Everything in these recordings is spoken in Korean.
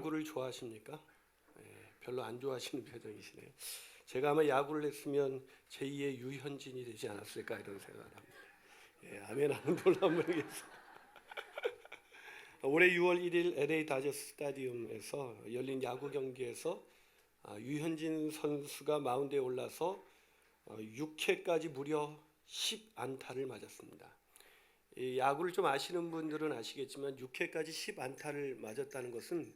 야구를 좋아하십니까? 별로 안 좋아하시는 표정이시네요. 제가 아마 야구를 했으면 제2의 유현진이 되지 않았을까 이런 생각을 합니다. 아멘 하는 걸로 한번 하겠습니다. 올해 6월 1일 LA 다저스 스타디움에서 열린 야구 경기에서 유현진 선수가 마운드에 올라서 6회까지 무려 10안타를 맞았습니다. 이 야구를 좀 아시는 분들은 아시겠지만 6회까지 10안타를 맞았다는 것은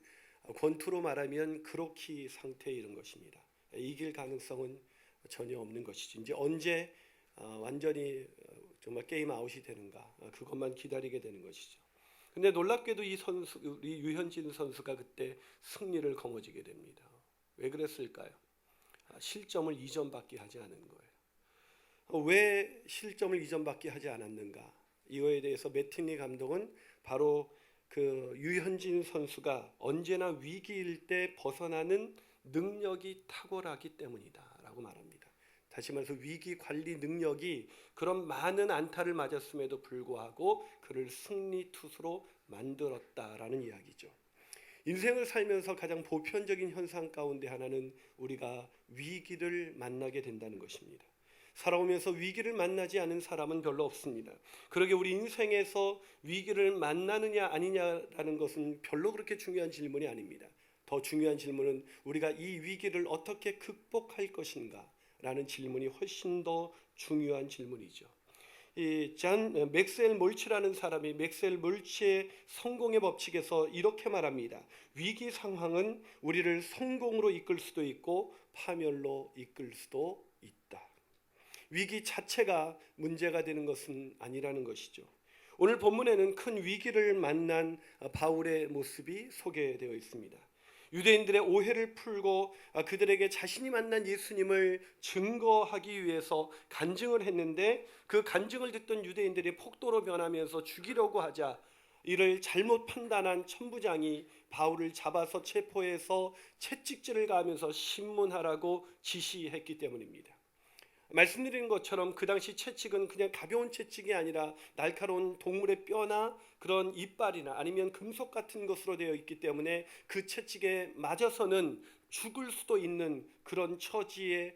권투로 말하면 그로키 상태에 이른 것입니다. 이길 가능성은 전혀 없는 것이죠. 이제 언제 완전히 정말 게임 아웃이 되는가 그것만 기다리게 되는 것이죠. 근데 놀랍게도 이 선수, 우리 유현진 선수가 그때 승리를 거머쥐게 됩니다. 왜 그랬을까요? 실점을 2점밖에 하지 않은 거예요. 왜 실점을 2점밖에 하지 않았는가? 이거에 대해서 매티니 감독은 바로 그 유현진 선수가 언제나 위기일 때 벗어나는 능력이 탁월하기 때문이다라고 말합니다. 다시 말해서 위기 관리 능력이 그런 많은 안타를 맞았음에도 불구하고 그를 승리 투수로 만들었다라는 이야기죠. 인생을 살면서 가장 보편적인 현상 가운데 하나는 우리가 위기를 만나게 된다는 것입니다. 살아오면서 위기를 만나지 않은 사람은 별로 없습니다. 그러게 우리 인생에서 위기를 만나느냐 아니냐라는 것은 별로 그렇게 중요한 질문이 아닙니다. 더 중요한 질문은 우리가 이 위기를 어떻게 극복할 것인가 라는 질문이 훨씬 더 중요한 질문이죠. 이 잔 맥스웰 몰치라는 사람이 맥스웰 몰치의 성공의 법칙에서 이렇게 말합니다. 위기 상황은 우리를 성공으로 이끌 수도 있고 파멸로 이끌 수도 있다. 위기 자체가 문제가 되는 것은 아니라는 것이죠. 오늘 본문에는 큰 위기를 만난 바울의 모습이 소개되어 있습니다. 유대인들의 오해를 풀고 그들에게 자신이 만난 예수님을 증거하기 위해서 간증을 했는데 그 간증을 듣던 유대인들이 폭도로 변하면서 죽이려고 하자 이를 잘못 판단한 천부장이 바울을 잡아서 체포해서 채찍질을 가하면서 신문하라고 지시했기 때문입니다. 말씀드린 것처럼 그 당시 채찍은 그냥 가벼운 채찍이 아니라 날카로운 동물의 뼈나 그런 이빨이나 아니면 금속 같은 것으로 되어 있기 때문에 그 채찍에 맞아서는 죽을 수도 있는 그런 처지에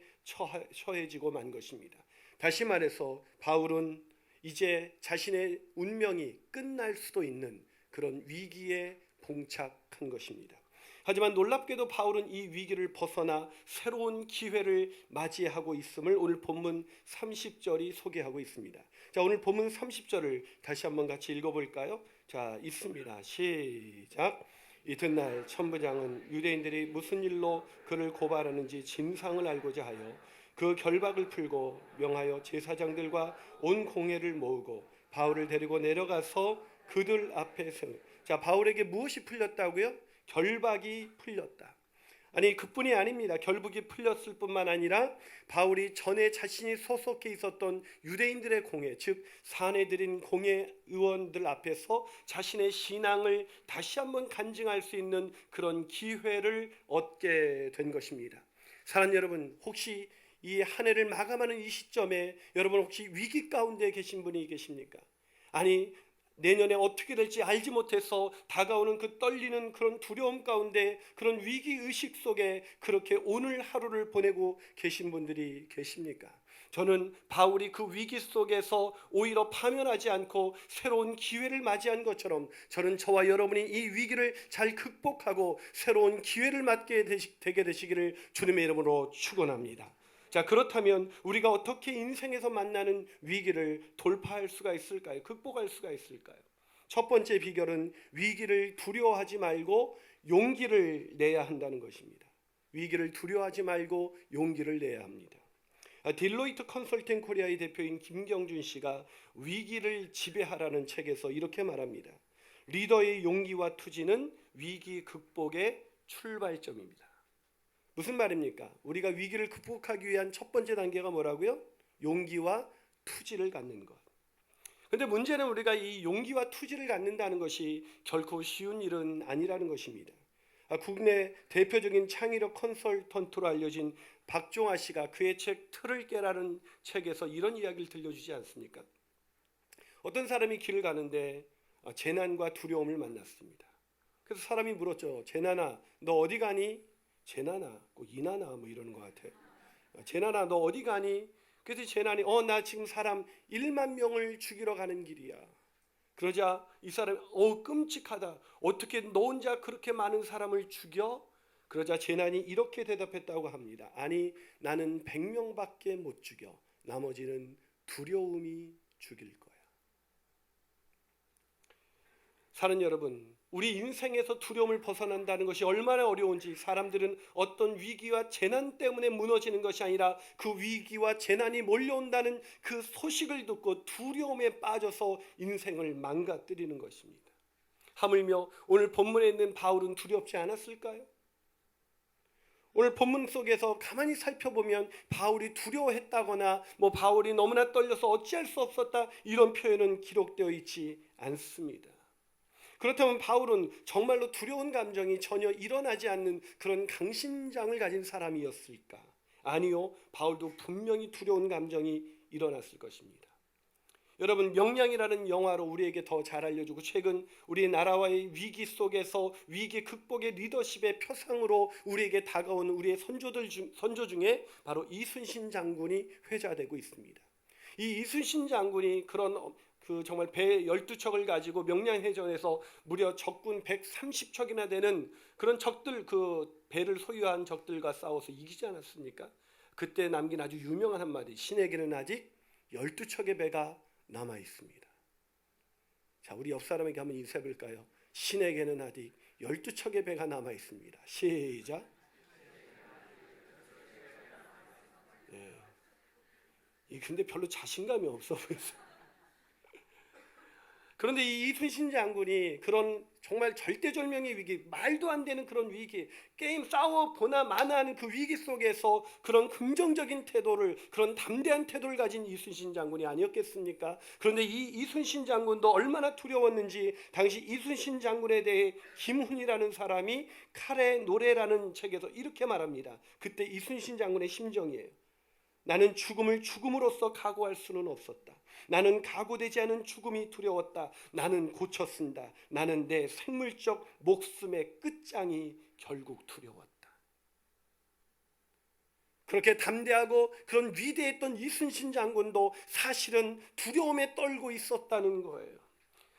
처해지고 만 것입니다. 다시 말해서 바울은 이제 자신의 운명이 끝날 수도 있는 그런 위기에 봉착한 것입니다. 하지만 놀랍게도 바울은 이 위기를 벗어나 새로운 기회를 맞이하고 있음을 오늘 본문 30절이 소개하고 있습니다. 자, 오늘 본문 30절을 다시 한번 같이 읽어볼까요? 자, 있습니다. 시작. 이튿날 천부장은 유대인들이 무슨 일로 그를 고발하는지 진상을 알고자 하여 그 결박을 풀고 명하여 제사장들과 온 공회를 모으고 바울을 데리고 내려가서 그들 앞에 세우. 자, 바울에게 무엇이 풀렸다고요? 결박이 풀렸다. 아니 그뿐이 아닙니다. 결박이 풀렸을 뿐만 아니라 바울이 전에 자신이 소속해 있었던 유대인들의 공회, 즉 사내들인 공회 의원들 앞에서 자신의 신앙을 다시 한번 간증할 수 있는 그런 기회를 얻게 된 것입니다. 사랑하는 여러분, 혹시 이 한 해를 마감하는 이 시점에 여러분 혹시 위기 가운데 계신 분이 계십니까? 아니 내년에 어떻게 될지 알지 못해서 다가오는 그 떨리는 그런 두려움 가운데 그런 위기의식 속에 그렇게 오늘 하루를 보내고 계신 분들이 계십니까? 저는 바울이 그 위기 속에서 오히려 파멸하지 않고 새로운 기회를 맞이한 것처럼 저는 저와 여러분이 이 위기를 잘 극복하고 새로운 기회를 맞게 되게 되시기를 주님의 이름으로 축원합니다. 자, 그렇다면 우리가 어떻게 인생에서 만나는 위기를 돌파할 수가 있을까요? 극복할 수가 있을까요? 첫 번째 비결은 위기를 두려워하지 말고 용기를 내야 한다는 것입니다. 위기를 두려워하지 말고 용기를 내야 합니다. 딜로이트 컨설팅 코리아의 대표인 김경준 씨가 위기를 지배하라는 책에서 이렇게 말합니다. 리더의 용기와 투지는 위기 극복의 출발점입니다. 무슨 말입니까? 우리가 위기를 극복하기 위한 첫 번째 단계가 뭐라고요? 용기와 투지를 갖는 것. 그런데 문제는 우리가 이 용기와 투지를 갖는다는 것이 결코 쉬운 일은 아니라는 것입니다. 국내 대표적인 창의력 컨설턴트로 알려진 박종아 씨가 그의 책 틀을 깨라는 책에서 이런 이야기를 들려주지 않습니까? 어떤 사람이 길을 가는데 재난과 두려움을 만났습니다. 그래서 사람이 물었죠. 제나나 너 어디 가니? 제나나 꼭 이나나 뭐 이러는 것 같아. 제나나 너 어디 가니? 그래서 제나니 나 지금 사람 1만 명을 죽이러 가는 길이야. 그러자 이 사람이 끔찍하다. 어떻게 너 혼자 그렇게 많은 사람을 죽여? 그러자 제난이 이렇게 대답했다고 합니다. 아니 나는 100명밖에 못 죽여. 나머지는 두려움이 죽일 거야. 사는 여러분, 우리 인생에서 두려움을 벗어난다는 것이 얼마나 어려운지 사람들은 어떤 위기와 재난 때문에 무너지는 것이 아니라 그 위기와 재난이 몰려온다는 그 소식을 듣고 두려움에 빠져서 인생을 망가뜨리는 것입니다. 하물며 오늘 본문에 있는 바울은 두렵지 않았을까요? 오늘 본문 속에서 가만히 살펴보면 바울이 두려워했다거나 바울이 너무나 떨려서 어찌할 수 없었다 이런 표현은 기록되어 있지 않습니다. 그렇다면 바울은 정말로 두려운 감정이 전혀 일어나지 않는 그런 강심장을 가진 사람이었을까? 아니요, 바울도 분명히 두려운 감정이 일어났을 것입니다. 여러분, 명량이라는 영화로 우리에게 더 잘 알려주고 최근 우리나라와의 위기 속에서 위기 극복의 리더십의 표상으로 우리에게 다가온 우리의 선조 중에 바로 이순신 장군이 회자되고 있습니다. 이 이순신 장군이 그런 정말 배 12척을 가지고 명량해전에서 무려 적군 130척이나 되는 그런 적들, 그 배를 소유한 적들과 싸워서 이기지 않았습니까? 그때 남긴 아주 유명한 한마디, 신에게는 아직 12척의 배가 남아 있습니다. 자, 우리 옆 사람에게 한번 인사해 볼까요? 신에게는 아직 12척의 배가 남아 있습니다. 시작. 근데 별로 자신감이 없어 보였어요. 그런데 이 이순신 장군이 그런 정말 절대절명의 위기, 말도 안 되는 그런 위기, 게임 싸워 보나 마나 하는 그 위기 속에서 그런 긍정적인 태도를, 그런 담대한 태도를 가진 이순신 장군이 아니었겠습니까? 그런데 이 이순신 장군도 얼마나 두려웠는지 당시 이순신 장군에 대해 김훈이라는 사람이 칼의 노래라는 책에서 이렇게 말합니다. 그때 이순신 장군의 심정이에요. 나는 죽음을 죽음으로써 각오할 수는 없었다. 나는 각오되지 않은 죽음이 두려웠다. 나는 고쳤습니다. 나는 내 생물적 목숨의 끝장이 결국 두려웠다. 그렇게 담대하고 그런 위대했던 이순신 장군도 사실은 두려움에 떨고 있었다는 거예요.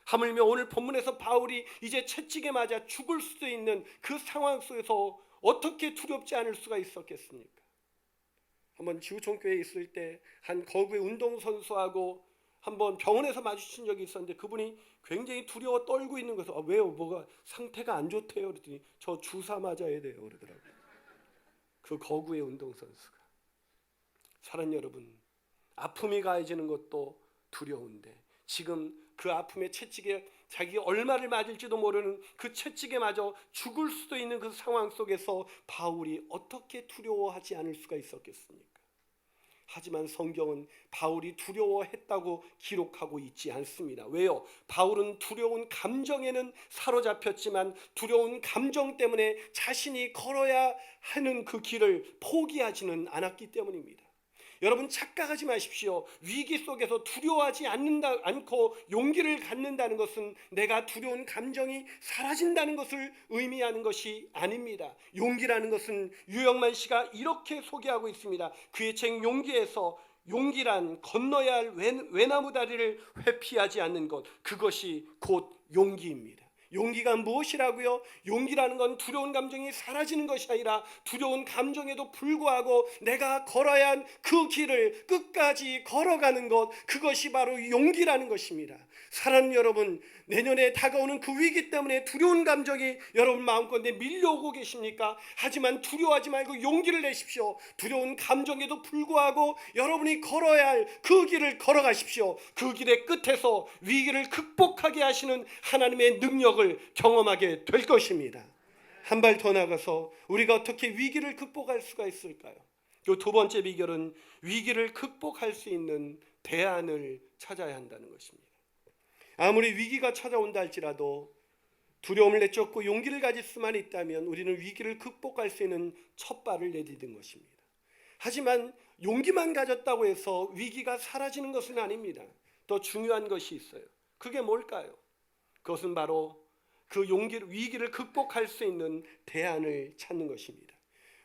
하물며 오늘 본문에서 바울이 이제 채찍에 맞아 죽을 수도 있는 그 상황 속에서 어떻게 두렵지 않을 수가 있었겠습니까? 한번 지구촌교회에 있을 때 한 거구의 운동선수하고 한번 병원에서 마주친 적이 있었는데 그분이 굉장히 두려워 떨고 있는 거예요. 왜요? 뭐가 상태가 안 좋대요. 그랬더니 저 주사 맞아야 돼요. 그러더라고요. 그 거구의 운동선수가. 사랑 여러분, 아픔이 가해지는 것도 두려운데 지금 그 아픔의 채찍에 자기가 얼마를 맞을지도 모르는 그 채찍에 맞아 죽을 수도 있는 그 상황 속에서 바울이 어떻게 두려워하지 않을 수가 있었겠습니까? 하지만 성경은 바울이 두려워했다고 기록하고 있지 않습니다. 왜요? 바울은 두려운 감정에는 사로잡혔지만 두려운 감정 때문에 자신이 걸어야 하는 그 길을 포기하지는 않았기 때문입니다. 여러분, 착각하지 마십시오. 위기 속에서 두려워하지 않고 용기를 갖는다는 것은 내가 두려운 감정이 사라진다는 것을 의미하는 것이 아닙니다. 용기라는 것은 유영만 씨가 이렇게 소개하고 있습니다. 그의 책 용기에서 용기란 건너야 할 외나무 다리를 회피하지 않는 것, 그것이 곧 용기입니다. 용기가 무엇이라고요? 용기라는 건 두려운 감정이 사라지는 것이 아니라 두려운 감정에도 불구하고 내가 걸어야 한 그 길을 끝까지 걸어가는 것, 그것이 바로 용기라는 것입니다. 사랑하는 여러분, 내년에 다가오는 그 위기 때문에 두려운 감정이 여러분 마음가운데 밀려오고 계십니까? 하지만 두려워하지 말고 용기를 내십시오. 두려운 감정에도 불구하고 여러분이 걸어야 할 그 길을 걸어가십시오. 그 길의 끝에서 위기를 극복하게 하시는 하나님의 능력을 경험하게 될 것입니다. 한 발 더 나가서 우리가 어떻게 위기를 극복할 수가 있을까요? 그 두 번째 비결은 위기를 극복할 수 있는 대안을 찾아야 한다는 것입니다. 아무리 위기가 찾아온다 할지라도 두려움을 내쫓고 용기를 가질 수만 있다면 우리는 위기를 극복할 수 있는 첫 발을 내디딘 것입니다. 하지만 용기만 가졌다고 해서 위기가 사라지는 것은 아닙니다. 더 중요한 것이 있어요. 그게 뭘까요? 그것은 바로 그 위기를 극복할 수 있는 대안을 찾는 것입니다.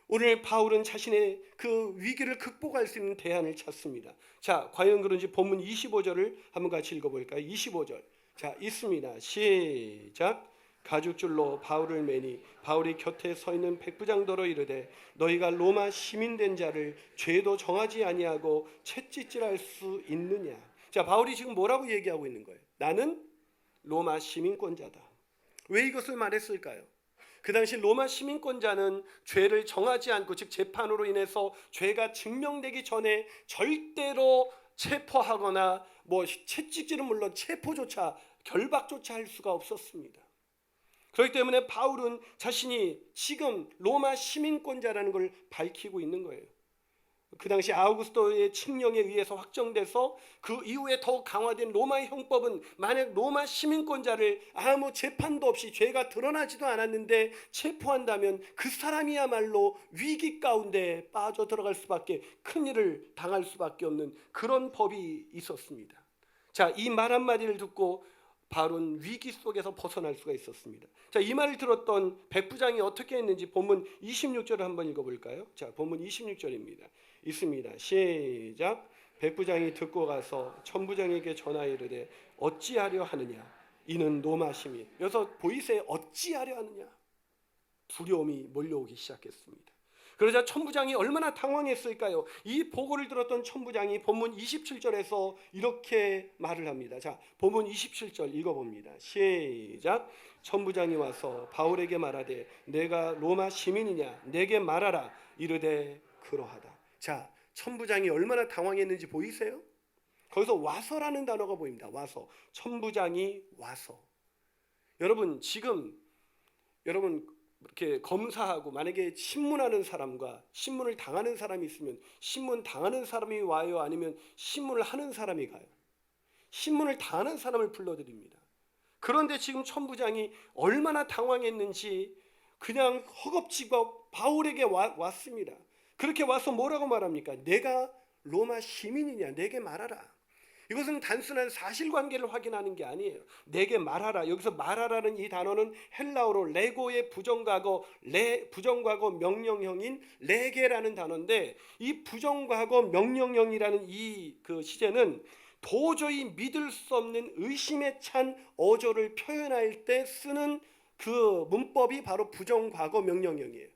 오늘 바울은 자신의 그 위기를 극복할 수 있는 대안을 찾습니다. 자, 과연 그런지 본문 25절을 한번 같이 읽어볼까요? 25절. 자, 있습니다. 시작. 가죽줄로 바울을 매니 바울이 곁에 서 있는 백부장더러 이르되 너희가 로마 시민된 자를 죄도 정하지 아니하고 채찍질할 수 있느냐. 자, 바울이 지금 뭐라고 얘기하고 있는 거예요? 나는 로마 시민권자다. 왜 이것을 말했을까요? 그 당시 로마 시민권자는 죄를 정하지 않고, 즉 재판으로 인해서 죄가 증명되기 전에 절대로 체포하거나 채찍질은 물론 체포조차, 결박조차 할 수가 없었습니다. 그렇기 때문에 바울은 자신이 지금 로마 시민권자라는 걸 밝히고 있는 거예요. 그 당시 아우구스토의 칙령에 의해서 확정돼서 그 이후에 더욱 강화된 로마의 형법은 만약 로마 시민권자를 아무 재판도 없이 죄가 드러나지도 않았는데 체포한다면 그 사람이야말로 위기 가운데 빠져 들어갈 수밖에, 큰일을 당할 수밖에 없는 그런 법이 있었습니다. 자, 이 말 한마디를 듣고 바울은 위기 속에서 벗어날 수가 있었습니다. 자, 이 말을 들었던 백부장이 어떻게 했는지 본문 26절을 한번 읽어볼까요? 자, 본문 26절입니다. 있습니다. 시작. 백부장이 듣고 가서 천부장에게 전하여 이르되 어찌하려 하느냐. 이는 로마 시민. 여기서 보이세요? 어찌하려 하느냐. 두려움이 몰려오기 시작했습니다. 그러자 천부장이 얼마나 당황했을까요? 이 보고를 들었던 천부장이 본문 27절에서 이렇게 말을 합니다. 자, 본문 27절 읽어봅니다. 시작. 천부장이 와서 바울에게 말하되 내가 로마 시민이냐 내게 말하라. 이르되 그러하다. 자, 천부장이 얼마나 당황했는지 보이세요? 거기서 와서라는 단어가 보입니다. 와서. 천부장이 와서. 여러분, 지금 여러분 이렇게 검사하고 만약에 신문하는 사람과 신문을 당하는 사람이 있으면 신문 당하는 사람이 와요? 아니면 신문을 하는 사람이 가요? 신문을 당하는 사람을 불러드립니다. 그런데 지금 천부장이 얼마나 당황했는지 그냥 허겁지겁 바울에게 왔습니다. 그렇게 와서 뭐라고 말합니까? 내가 로마 시민이냐 내게 말하라. 이것은 단순한 사실관계를 확인하는 게 아니에요. 내게 말하라. 여기서 말하라는 이 단어는 헬라어로 레고의 부정과거 명령형인 레게라는 단어인데, 이 부정과거 명령형이라는 이 그 시제는 도저히 믿을 수 없는 의심에 찬 어조를 표현할 때 쓰는 그 문법이 바로 부정과거 명령형이에요.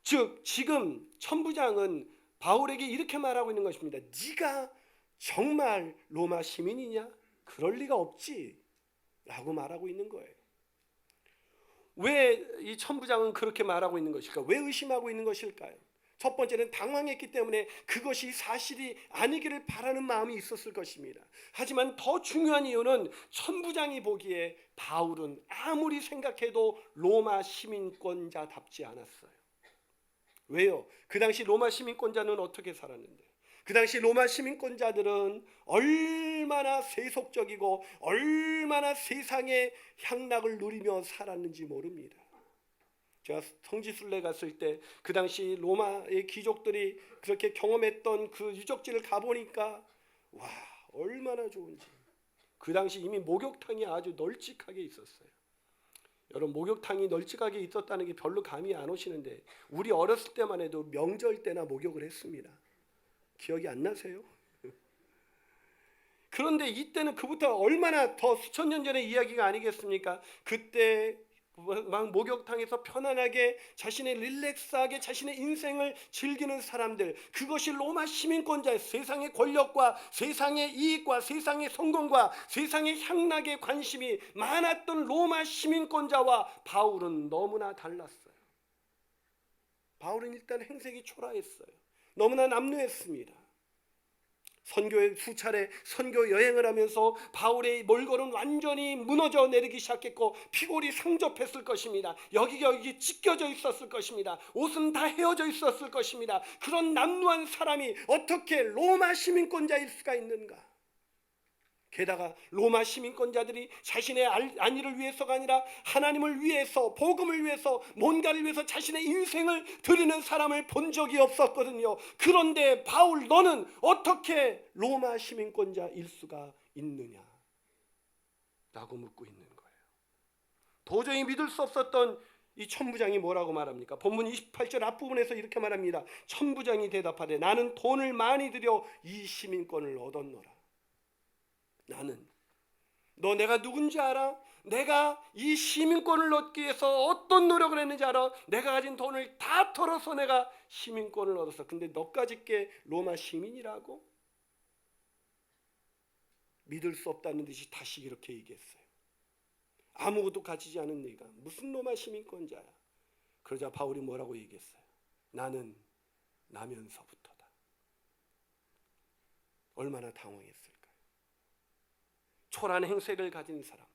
즉 지금 천부장은 바울에게 이렇게 말하고 있는 것입니다. 네가 정말 로마 시민이냐? 그럴 리가 없지 라고 말하고 있는 거예요. 왜 이 천부장은 그렇게 말하고 있는 것일까? 왜 의심하고 있는 것일까요? 첫 번째는 당황했기 때문에 그것이 사실이 아니기를 바라는 마음이 있었을 것입니다. 하지만 더 중요한 이유는 천부장이 보기에 바울은 아무리 생각해도 로마 시민권자답지 않았어요. 왜요? 그 당시 로마 시민권자는 어떻게 살았는데? 그 당시 로마 시민권자들은 얼마나 세속적이고 얼마나 세상의 향락을 누리며 살았는지 모릅니다. 제가 성지순례 갔을 때 그 당시 로마의 귀족들이 그렇게 경험했던 그 유적지를 가보니까 와, 얼마나 좋은지. 그 당시 이미 목욕탕이 아주 널찍하게 있었어요. 여러분, 목욕탕이 널찍하게 있었다는 게 별로 감이 안 오시는데 우리 어렸을 때만 해도 명절 때나 목욕을 했습니다. 기억이 안 나세요? 그런데 이때는 그부터 얼마나 더 수천 년 전의 이야기가 아니겠습니까? 그때 막 목욕탕에서 편안하게 자신의 릴렉스하게 자신의 인생을 즐기는 사람들, 그것이 로마 시민권자의 세상의 권력과 세상의 이익과 세상의 성공과 세상의 향락에 관심이 많았던 로마 시민권자와 바울은 너무나 달랐어요. 바울은 일단 행색이 초라했어요. 너무나 남루했습니다. 선교에 수차례 선교 여행을 하면서 바울의 몰골은 완전히 무너져 내리기 시작했고 피골이 상접했을 것입니다. 여기저기 찢겨져 있었을 것입니다. 옷은 다 헤어져 있었을 것입니다. 그런 남루한 사람이 어떻게 로마 시민권자일 수가 있는가? 게다가 로마 시민권자들이 자신의 안위를 위해서가 아니라 하나님을 위해서, 복음을 위해서, 뭔가를 위해서 자신의 인생을 드리는 사람을 본 적이 없었거든요. 그런데 바울, 너는 어떻게 로마 시민권자일 수가 있느냐? 라고 묻고 있는 거예요. 도저히 믿을 수 없었던 이 천부장이 뭐라고 말합니까? 본문 28절 앞부분에서 이렇게 말합니다. 천부장이 대답하되 나는 돈을 많이 들여 이 시민권을 얻었노라. 나는, 너 내가 누군지 알아? 내가 이 시민권을 얻기 위해서 어떤 노력을 했는지 알아? 내가 가진 돈을 다 털어서 내가 시민권을 얻었어. 근데 너까지 게 로마 시민이라고? 믿을 수 없다는 듯이 다시 이렇게 얘기했어요. 아무것도 가지지 않은 네가 무슨 로마 시민권자야? 그러자 바울이 뭐라고 얘기했어요? 나는 나면서부터다. 얼마나 당황했을까요? 초라한 행색을 가진 사람,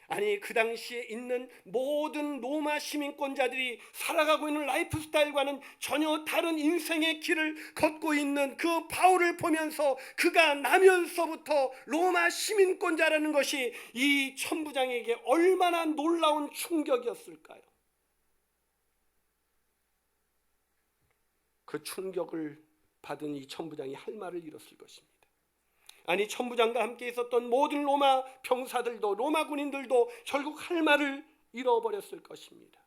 아니 그 당시에 있는 모든 로마 시민권자들이 살아가고 있는 라이프 스타일과는 전혀 다른 인생의 길을 걷고 있는 그 바울을 보면서 그가 나면서부터 로마 시민권자라는 것이 이 천부장에게 얼마나 놀라운 충격이었을까요? 그 충격을 받은 이 천부장이 할 말을 잃었을 것입니다. 아니 천부장과 함께 있었던 모든 로마 병사들도, 로마 군인들도 결국 할 말을 잃어버렸을 것입니다.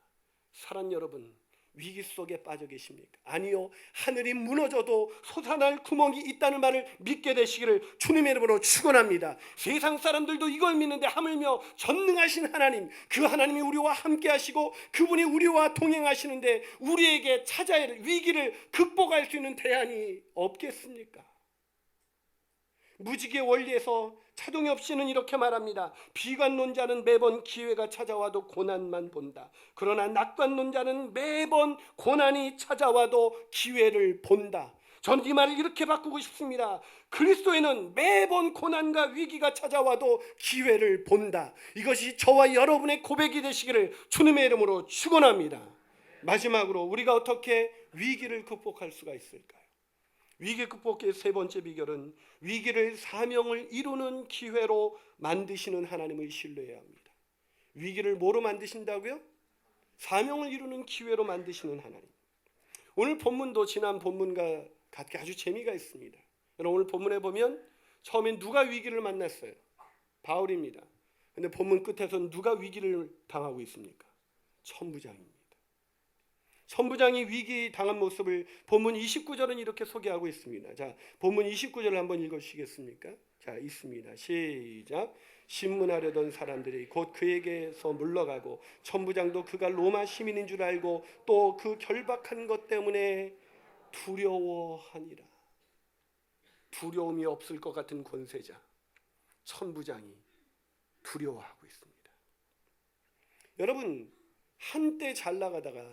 사랑 여러분, 위기 속에 빠져 계십니까? 아니요, 하늘이 무너져도 솟아날 구멍이 있다는 말을 믿게 되시기를 주님의 이름으로 축원합니다. 세상 사람들도 이걸 믿는데 하물며 전능하신 하나님, 그 하나님이 우리와 함께 하시고 그분이 우리와 동행하시는데 우리에게 찾아야 할 위기를 극복할 수 있는 대안이 없겠습니까? 무지개 원리에서 차동엽 씨는 이렇게 말합니다. 비관론자는 매번 기회가 찾아와도 고난만 본다. 그러나 낙관론자는 매번 고난이 찾아와도 기회를 본다. 전 이 말을 이렇게 바꾸고 싶습니다. 그리스도인은 매번 고난과 위기가 찾아와도 기회를 본다. 이것이 저와 여러분의 고백이 되시기를 주님의 이름으로 축원합니다. 마지막으로 우리가 어떻게 위기를 극복할 수가 있을까요? 위기 극복의 세 번째 비결은 위기를 사명을 이루는 기회로 만드시는 하나님을 신뢰해야 합니다. 위기를 뭐로 만드신다고요? 사명을 이루는 기회로 만드시는 하나님. 오늘 본문도 지난 본문과 같게 아주 재미가 있습니다. 여러분 오늘 본문에 보면 처음엔 누가 위기를 만났어요? 바울입니다. 그런데 본문 끝에서는 누가 위기를 당하고 있습니까? 천부장입니다. 천부장이 위기 당한 모습을 본문 29절은 이렇게 소개하고 있습니다. 자, 본문 29절을 한번 읽으시겠습니까? 자, 있습니다. 시작. 신문하려던 사람들이 곧 그에게서 물러가고 천부장도 그가 로마 시민인 줄 알고 또 그 결박한 것 때문에 두려워하니라. 두려움이 없을 것 같은 권세자 천부장이 두려워하고 있습니다. 여러분, 한때 잘 나가다가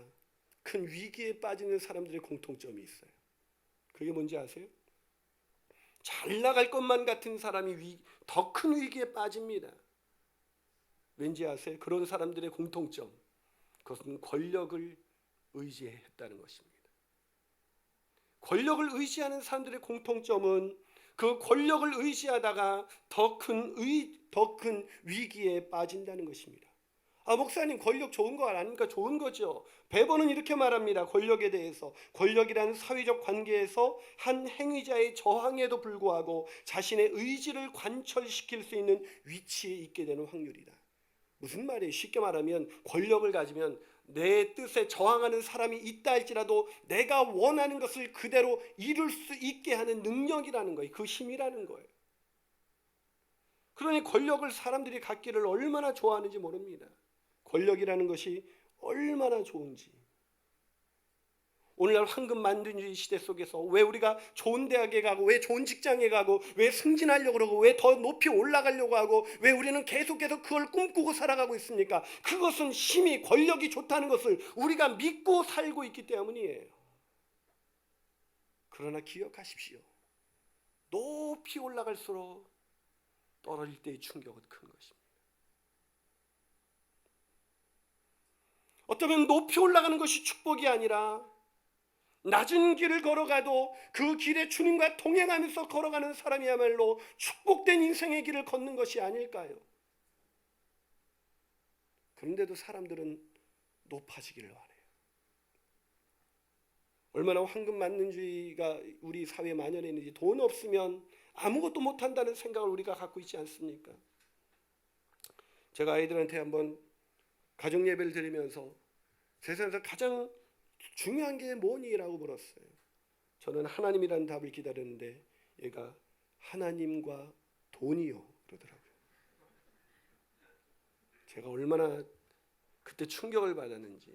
큰 위기에 빠지는 사람들의 공통점이 있어요. 그게 뭔지 아세요? 잘 나갈 것만 같은 사람이 더 큰 위기에 빠집니다. 왠지 아세요? 그런 사람들의 공통점, 그것은 권력을 의지했다는 것입니다. 권력을 의지하는 사람들의 공통점은 그 권력을 의지하다가 더 큰 위기에 빠진다는 것입니다. 아, 목사님 권력 좋은 거 아닙니까? 좋은 거죠. 베버는 이렇게 말합니다. 권력에 대해서 권력이라는 사회적 관계에서 한 행위자의 저항에도 불구하고 자신의 의지를 관철시킬 수 있는 위치에 있게 되는 확률이다. 무슨 말이에요? 쉽게 말하면 권력을 가지면 내 뜻에 저항하는 사람이 있다 할지라도 내가 원하는 것을 그대로 이룰 수 있게 하는 능력이라는 거예요. 그 힘이라는 거예요. 그러니 권력을 사람들이 갖기를 얼마나 좋아하는지 모릅니다. 권력이라는 것이 얼마나 좋은지. 오늘날 황금 만든주의 시대 속에서 왜 우리가 좋은 대학에 가고 왜 좋은 직장에 가고 왜 승진하려고 그러고 왜 더 높이 올라가려고 하고 왜 우리는 계속해서 그걸 꿈꾸고 살아가고 있습니까? 그것은 힘이 권력이 좋다는 것을 우리가 믿고 살고 있기 때문이에요. 그러나 기억하십시오. 높이 올라갈수록 떨어질 때의 충격은 큰 것입니다. 어쩌면 높이 올라가는 것이 축복이 아니라 낮은 길을 걸어가도 그 길에 주님과 동행하면서 걸어가는 사람이야말로 축복된 인생의 길을 걷는 것이 아닐까요? 그런데도 사람들은 높아지기를 원해요. 얼마나 황금만능주의가 우리 사회에 만연해 있는지, 돈 없으면 아무것도 못한다는 생각을 우리가 갖고 있지 않습니까? 제가 아이들한테 한번 가정 예배를 드리면서 세상에서 가장 중요한 게 뭐니라고 물었어요. 저는 하나님이라는 답을 기다렸는데 얘가 하나님과 돈이요 그러더라고요. 제가 얼마나 그때 충격을 받았는지.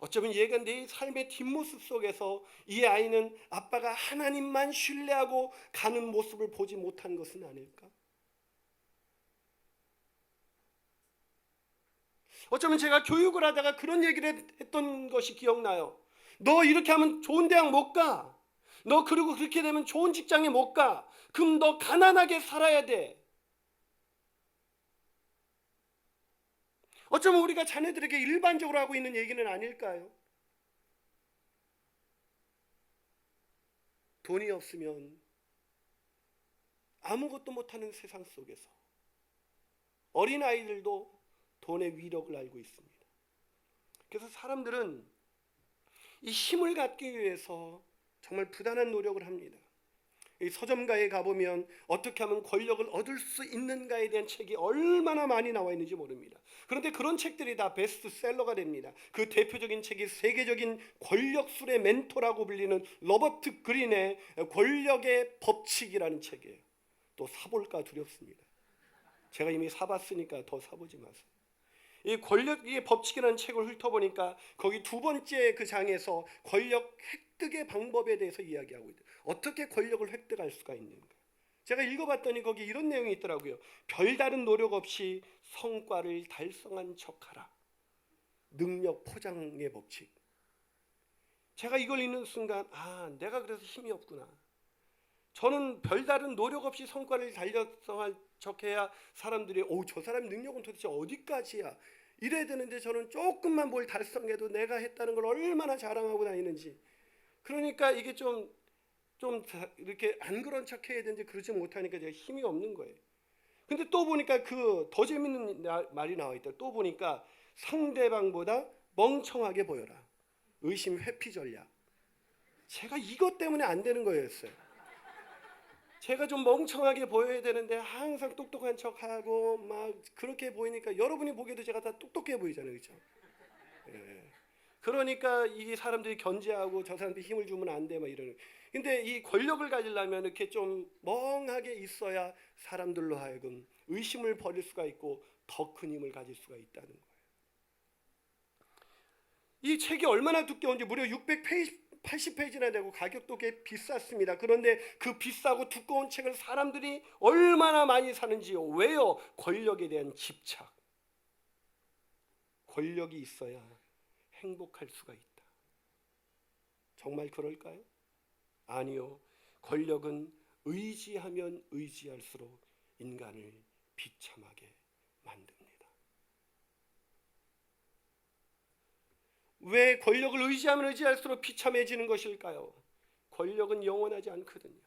어쩌면 얘가 내 삶의 뒷모습 속에서 이 아이는 아빠가 하나님만 신뢰하고 가는 모습을 보지 못한 것은 아닐까? 어쩌면 제가 교육을 하다가 그런 얘기를 했던 것이 기억나요. 너 이렇게 하면 좋은 대학 못 가. 너 그리고 그렇게 되면 좋은 직장에 못 가. 그럼 너 가난하게 살아야 돼. 어쩌면 우리가 자녀들에게 일반적으로 하고 있는 얘기는 아닐까요? 돈이 없으면 아무것도 못하는 세상 속에서 어린아이들도 돈의 위력을 알고 있습니다. 그래서 사람들은 이 힘을 갖기 위해서 정말 부단한 노력을 합니다. 이 서점가에 가보면 어떻게 하면 권력을 얻을 수 있는가에 대한 책이 얼마나 많이 나와 있는지 모릅니다. 그런데 그런 책들이 다 베스트셀러가 됩니다. 그 대표적인 책이 세계적인 권력술의 멘토라고 불리는 로버트 그린의 권력의 법칙이라는 책이에요. 또 사볼까 두렵습니다. 제가 이미 사봤으니까 더 사보지 마세요. 이 권력의 법칙이라는 책을 훑어보니까 거기 두 번째 그 장에서 권력 획득의 방법에 대해서 이야기하고 있어요. 어떻게 권력을 획득할 수가 있는가. 제가 읽어봤더니 거기 이런 내용이 있더라고요. 별다른 노력 없이 성과를 달성한 척하라. 능력 포장의 법칙. 제가 이걸 읽는 순간 내가 그래서 힘이 없구나. 저는 별다른 노력 없이 성과를 달성한 척해야 사람들이 저 사람 능력은 도대체 어디까지야 이래야 되는데 저는 조금만 뭘 달성해도 내가 했다는 걸 얼마나 자랑하고 다니는지. 그러니까 이게 좀 이렇게 안 그런 척 해야 되는데 그러지 못하니까 제가 힘이 없는 거예요. 근데 또 보니까 그 더 재밌는 말이 나와 있다. 또 보니까 상대방보다 멍청하게 보여라. 의심 회피 전략. 제가 이것 때문에 안 되는 거였어요. 제가 좀 멍청하게 보여야 되는데 항상 똑똑한 척하고 막 그렇게 보이니까 여러분이 보기에도 제가 다 똑똑해 보이잖아요, 그렇죠? 예. 그러니까 이 사람들이 견제하고 저 사람들이 힘을 주면 안 돼 막 이러는. 근데 이 권력을 가지려면 이렇게 좀 멍하게 있어야 사람들로 하여금 의심을 버릴 수가 있고 더 큰 힘을 가질 수가 있다는 거예요. 이 책이 얼마나 두꺼운지 무려 680페이지나 되고 가격도 꽤 비쌌습니다. 그런데 그 비싸고 두꺼운 책을 사람들이 얼마나 많이 사는지요. 왜요? 권력에 대한 집착. 권력이 있어야 행복할 수가 있다. 정말 그럴까요? 아니요. 권력은 의지하면 의지할수록 인간을 비참하게 만듭니다. 왜 권력을 의지하면 의지할수록 비참해지는 것일까요? 권력은 영원하지 않거든요.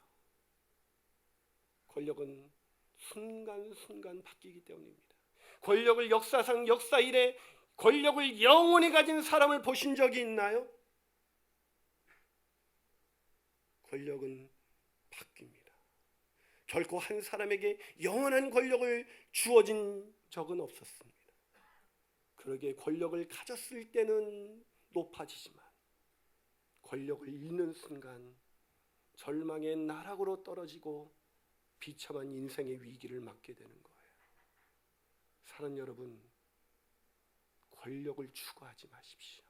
권력은 순간순간 바뀌기 때문입니다. 권력을 역사상 역사 이래 권력을 영원히 가진 사람을 보신 적이 있나요? 권력은 바뀝니다. 결코 한 사람에게 영원한 권력을 주어진 적은 없었습니다. 그러기에 권력을 가졌을 때는 높아지지만 권력을 잃는 순간 절망의 나락으로 떨어지고 비참한 인생의 위기를 맞게 되는 거예요. 사랑하는 여러분, 권력을 추구하지 마십시오.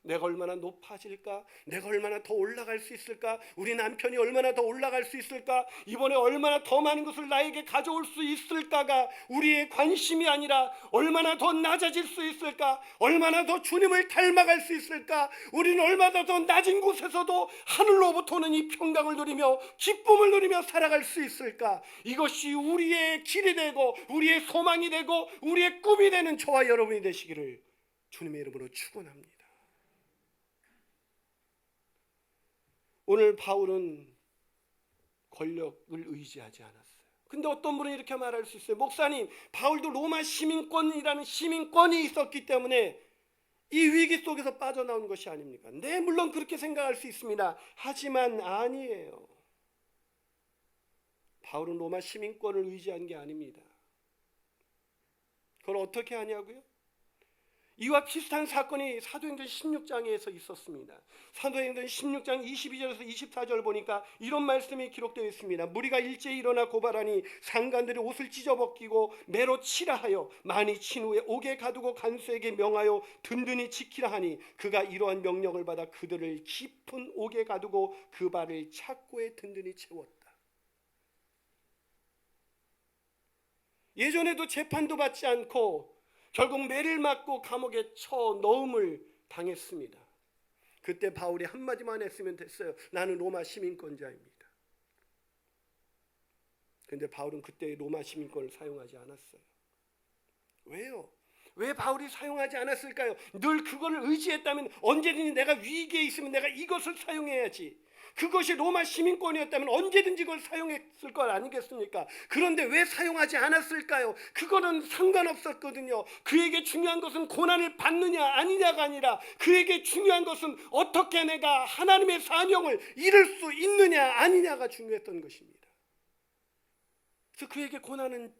내가 얼마나 높아질까? 내가 얼마나 더 올라갈 수 있을까? 우리 남편이 얼마나 더 올라갈 수 있을까? 이번에 얼마나 더 많은 것을 나에게 가져올 수 있을까가 우리의 관심이 아니라 얼마나 더 낮아질 수 있을까? 얼마나 더 주님을 닮아갈 수 있을까? 우리는 얼마나 더 낮은 곳에서도 하늘로부터 오는 이 평강을 누리며 기쁨을 누리며 살아갈 수 있을까? 이것이 우리의 길이 되고 우리의 소망이 되고 우리의 꿈이 되는 저와 여러분이 되시기를 주님의 이름으로 축원합니다. 오늘 바울은 권력을 의지하지 않았어요. 근데 어떤 분은 이렇게 말할 수 있어요. 목사님, 바울도 로마 시민권이라는 시민권이 있었기 때문에 이 위기 속에서 빠져나온 것이 아닙니까? 네, 물론 그렇게 생각할 수 있습니다. 하지만 아니에요. 바울은 로마 시민권을 의지한 게 아닙니다. 그걸 어떻게 하냐고요? 이와 비슷한 사건이 사도행전 16장에서 있었습니다. 사도행전 16장 22절에서 24절 보니까 이런 말씀이 기록되어 있습니다. 무리가 일제히 일어나 고발하니 상관들이 옷을 찢어벗기고 매로 치라 하여 많이 친 후에 옥에 가두고 간수에게 명하여 든든히 지키라 하니 그가 이러한 명령을 받아 그들을 깊은 옥에 가두고 그 발을 착고에 든든히 채웠다. 예전에도 재판도 받지 않고 결국 매를 맞고 감옥에 쳐 넣음을 당했습니다. 그때 바울이 한마디만 했으면 됐어요. 나는 로마 시민권자입니다. 그런데 바울은 그때 로마 시민권을 사용하지 않았어요. 왜요? 왜 바울이 사용하지 않았을까요? 늘 그거를 의지했다면 언제든지 내가 위기에 있으면 내가 이것을 사용해야지. 그것이 로마 시민권이었다면 언제든지 그걸 사용했을 것 아니겠습니까? 그런데 왜 사용하지 않았을까요? 그거는 상관없었거든요. 그에게 중요한 것은 고난을 받느냐 아니냐가 아니라 그에게 중요한 것은 어떻게 내가 하나님의 사명을 이룰 수 있느냐 아니냐가 중요했던 것입니다. 그래서 그에게 고난은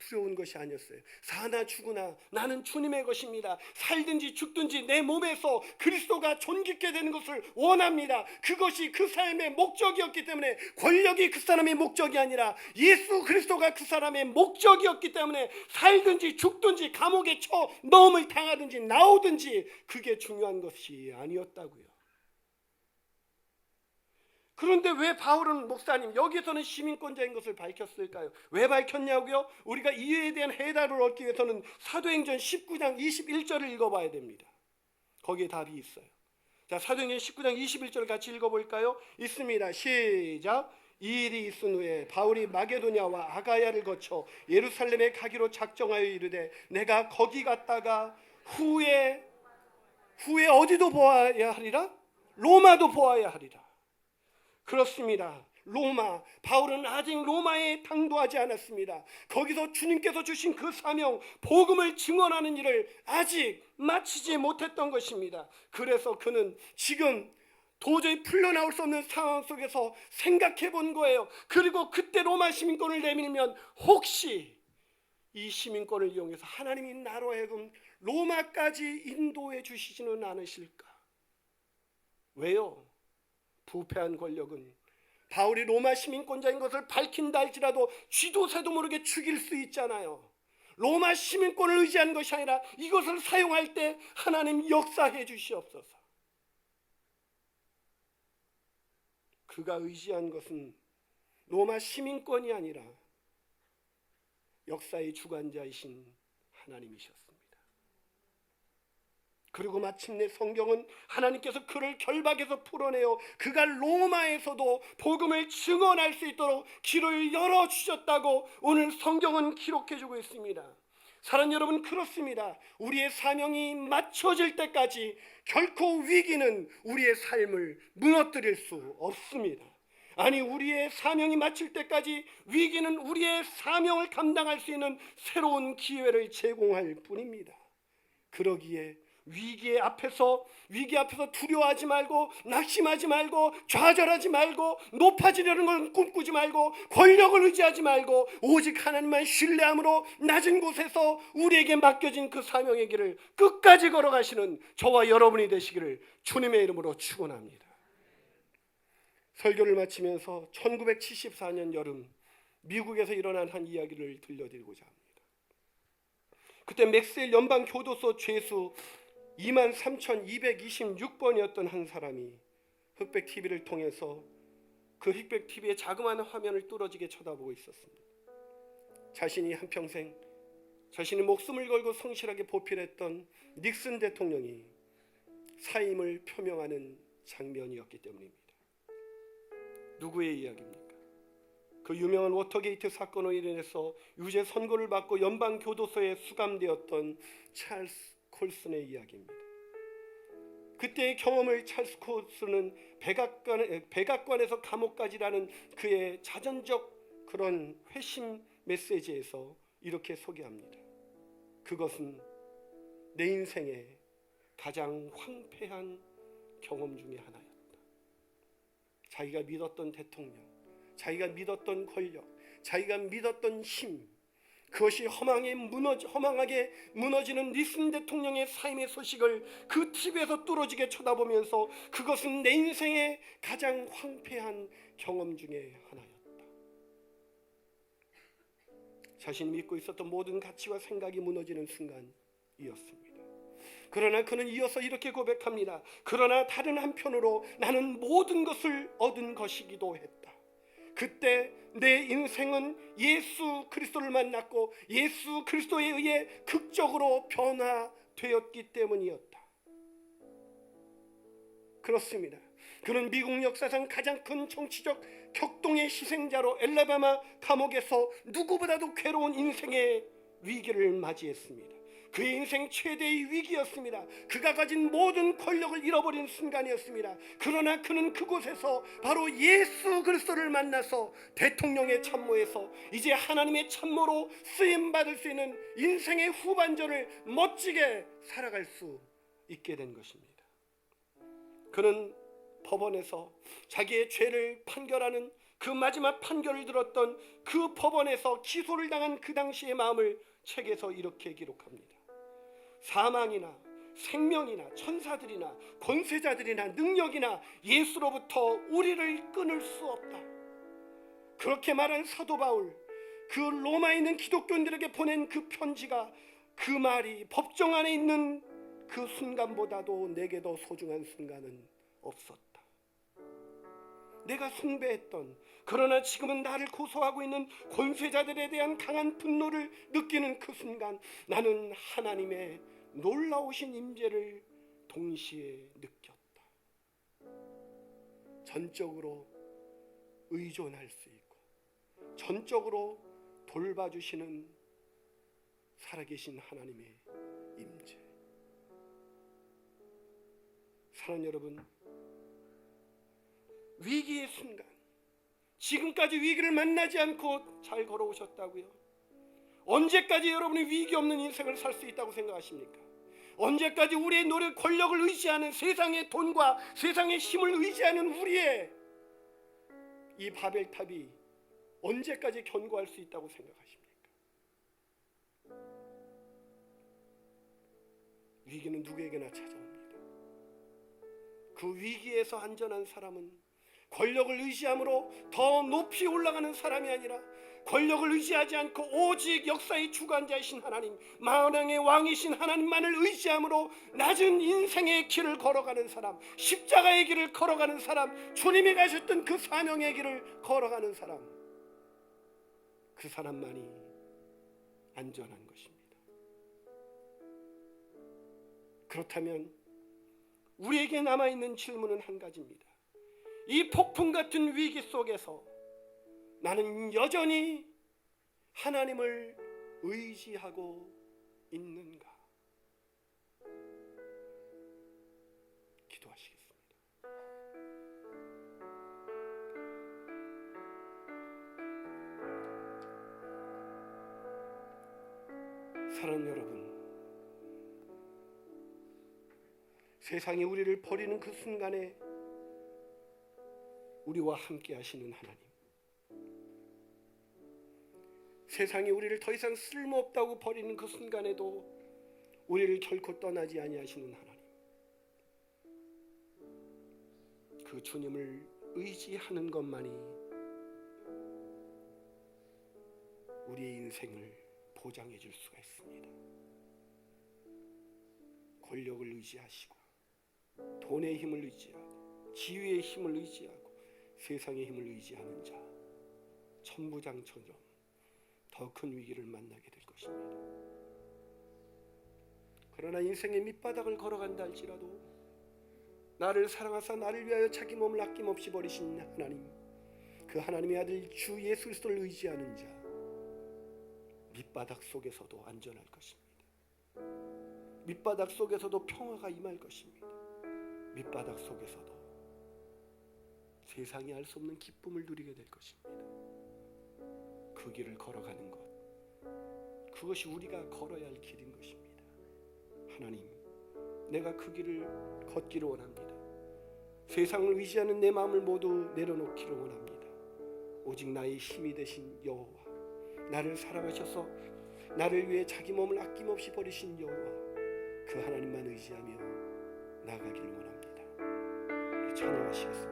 두려운 것이 아니었어요. 사나 죽으나 나는 주님의 것입니다. 살든지 죽든지 내 몸에서 그리스도가 존귀케 되는 것을 원합니다. 그것이 그 삶의 목적이었기 때문에, 권력이 그 사람의 목적이 아니라 예수 그리스도가 그 사람의 목적이었기 때문에 살든지 죽든지 감옥에 쳐 넣음을 당하든지 나오든지 그게 중요한 것이 아니었다고요. 그런데 왜 바울은 목사님 여기서는 시민권자인 것을 밝혔을까요? 왜 밝혔냐고요? 우리가 이유에 대한 해답을 얻기 위해서는 사도행전 19장 21절을 읽어봐야 됩니다. 거기에 답이 있어요. 자, 사도행전 19장 21절 같이 읽어볼까요? 있습니다. 시작. 이 일이 있은 후에 바울이 마게도냐와 아가야를 거쳐 예루살렘에 가기로 작정하여 이르되 내가 거기 갔다가 후에 어디도 보아야 하리라? 로마도 보아야 하리라. 그렇습니다. 로마, 바울은 아직 로마에 당도하지 않았습니다. 거기서 주님께서 주신 그 사명, 복음을 증언하는 일을 아직 마치지 못했던 것입니다. 그래서 그는 지금 도저히 풀려나올 수 없는 상황 속에서 생각해 본 거예요. 그리고 그때 로마 시민권을 내밀면 혹시 이 시민권을 이용해서 하나님이 나로 하여금 로마까지 인도해 주시지는 않으실까? 왜요? 부패한 권력은 바울이 로마 시민권자인 것을 밝힌다 할지라도 쥐도 새도 모르게 죽일 수 있잖아요. 로마 시민권을 의지한 것이 아니라 이것을 사용할 때 하나님 역사해 주시옵소서. 그가 의지한 것은 로마 시민권이 아니라 역사의 주관자이신 하나님이셨습니다. 그리고 마침내 성경은 하나님께서 그를 결박에서 풀어내어 그가 로마에서도 복음을 증언할 수 있도록 길을 열어주셨다고 오늘 성경은 기록해주고 있습니다. 사랑하는 여러분, 그렇습니다. 우리의 사명이 맞춰질 때까지 결코 위기는 우리의 삶을 무너뜨릴 수 없습니다. 아니, 우리의 사명이 마칠 때까지 위기는 우리의 사명을 감당할 수 있는 새로운 기회를 제공할 뿐입니다. 그러기에 위기 앞에서 두려워하지 말고 낙심하지 말고 좌절하지 말고 높아지려는 걸 꿈꾸지 말고 권력을 의지하지 말고 오직 하나님만 신뢰함으로 낮은 곳에서 우리에게 맡겨진 그 사명의 길을 끝까지 걸어가시는 저와 여러분이 되시기를 주님의 이름으로 축원합니다. 설교를 마치면서 1974년 여름 미국에서 일어난 한 이야기를 들려드리고자 합니다. 그때 맥스웰 연방교도소 죄수 23,226번이었던 한 사람이 흑백 TV를 통해서 그 흑백 TV의 자그마한 화면을 뚫어지게 쳐다보고 있었습니다. 자신이 한평생 자신의 목숨을 걸고 성실하게 보필했던 닉슨 대통령이 사임을 표명하는 장면이었기 때문입니다. 누구의 이야기입니까? 그 유명한 워터게이트 사건으로 인해서 유죄 선고를 받고 연방교도소에 수감되었던 찰스 콜슨의 이야기입니다. 그때의 경험을 찰스 콜슨은 백악관에서 감옥까지라는 그의 자전적 그런 회심 메시지에서 이렇게 소개합니다. 그것은 내 인생의 가장 황폐한 경험 중에 하나였다. 자기가 믿었던 대통령, 자기가 믿었던 권력, 자기가 믿었던 힘, 그것이 허망하게 무너지는 니슨 대통령의 사임의 소식을 그 TV에서 뚫어지게 쳐다보면서 그것은 내 인생의 가장 황폐한 경험 중에 하나였다. 자신이 믿고 있었던 모든 가치와 생각이 무너지는 순간이었습니다. 그러나 그는 이어서 이렇게 고백합니다. 그러나 다른 한편으로 나는 모든 것을 얻은 것이기도 했다. 그때 내 인생은 예수 그리스도를 만났고 예수 그리스도에 의해 극적으로 변화되었기 때문이었다. 그렇습니다. 그는 미국 역사상 가장 큰 정치적 격동의 희생자로 엘라바마 감옥에서 누구보다도 괴로운 인생의 위기를 맞이했습니다. 그의 인생 최대의 위기였습니다. 그가 가진 모든 권력을 잃어버린 순간이었습니다. 그러나 그는 그곳에서 바로 예수 그리스도를 만나서 대통령의 참모에서 이제 하나님의 참모로 쓰임받을 수 있는 인생의 후반전을 멋지게 살아갈 수 있게 된 것입니다. 그는 법원에서 자기의 죄를 판결하는 그 마지막 판결을 들었던 그 법원에서 기소를 당한 그 당시의 마음을 책에서 이렇게 기록합니다. 사망이나 생명이나 천사들이나 권세자들이나 능력이나 예수로부터 우리를 끊을 수 없다. 그렇게 말한 사도 바울, 그 로마에 있는 기독교인들에게 보낸 그 편지가, 그 말이 법정 안에 있는 그 순간보다도 내게 더 소중한 순간은 없었다. 내가 숭배했던, 그러나 지금은 나를 고소하고 있는 권세자들에 대한 강한 분노를 느끼는 그 순간, 나는 하나님의 놀라우신 임재를 동시에 느꼈다. 전적으로 의존할 수 있고 전적으로 돌봐주시는 살아계신 하나님의 임재. 사랑하는 여러분, 위기의 순간, 지금까지 위기를 만나지 않고 잘 걸어오셨다고요? 언제까지 여러분이 위기 없는 인생을 살 수 있다고 생각하십니까? 언제까지 우리의 노력, 권력을 의지하는, 세상의 돈과 세상의 힘을 의지하는 우리의 이 바벨탑이 언제까지 견고할 수 있다고 생각하십니까? 위기는 누구에게나 찾아옵니다. 그 위기에서 안전한 사람은 권력을 의지함으로 더 높이 올라가는 사람이 아니라 권력을 의지하지 않고 오직 역사의 주관자이신 하나님, 만왕의 왕이신 하나님만을 의지함으로 낮은 인생의 길을 걸어가는 사람, 십자가의 길을 걸어가는 사람, 주님이 가셨던 그 사명의 길을 걸어가는 사람, 그 사람만이 안전한 것입니다. 그렇다면 우리에게 남아있는 질문은 한 가지입니다. 이 폭풍 같은 위기 속에서 나는 여전히 하나님을 의지하고 있는가? 기도하시겠습니다. 사랑하는 여러분, 세상이 우리를 버리는 그 순간에 우리와 함께 하시는 하나님, 세상이 우리를 더 이상 쓸모없다고 버리는 그 순간에도 우리를 결코 떠나지 아니하시는 하나님, 그 주님을 의지하는 것만이 우리의 인생을 보장해 줄 수가 있습니다. 권력을 의지하시고 돈의 힘을 의지하고 지위의 힘을 의지하고 세상의 힘을 의지하는 자, 천부장처럼 더 큰 위기를 만나게 될 것입니다. 그러나 인생의 밑바닥을 걸어간다 할지라도 나를 사랑하사 나를 위하여 자기 몸을 아낌없이 버리신 하나님, 그 하나님의 아들 주 예수 그리스도를 의지하는 자, 밑바닥 속에서도 안전할 것입니다. 밑바닥 속에서도 평화가 임할 것입니다. 밑바닥 속에서도 세상이 알 수 없는 기쁨을 누리게 될 것입니다. 그 길을 걸어가는 것, 그것이 우리가 걸어야 할 길인 것입니다. 하나님, 내가 그 길을 걷기를 원합니다. 세상을 의지하는 내 마음을 모두 내려놓기를 원합니다. 오직 나의 힘이 되신 여호와, 나를 사랑하셔서 나를 위해 자기 몸을 아낌없이 버리신 여호와, 그 하나님만 의지하며 나아가기를 원합니다. 찬양하시겠습니다.